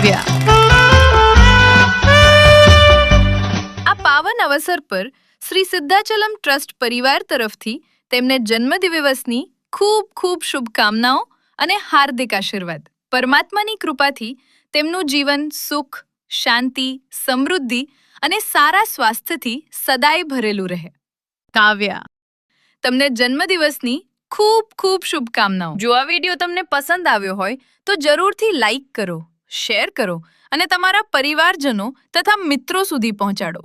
કાવ્યા. આ પાવન અવસર પર શ્રી સિદ્ધાચલમ ટ્રસ્ટ પરિવાર તરફથી તેમને જન્મદિવસની ખૂબ ખૂબ શુભકામનાઓ અને હાર્દિક આશીર્વાદ. પરમાત્માની કૃપાથી તેમનું જીવન સુખ, શાંતિ, સમૃદ્ધિ અને સારા સ્વાસ્થ્યથી સદાય ભરેલું રહે. કાવ્યા. તમને જન્મદિવસની ખૂબ ખૂબ શુભકામનાઓ. જો આ વિડીયો તમને પસંદ આવ્યો હોય તો જરૂરથી લાઈક કરો, શેર કરો અને તમારા પરિવારજનો તથા મિત્રો સુધી પહોંચાડો.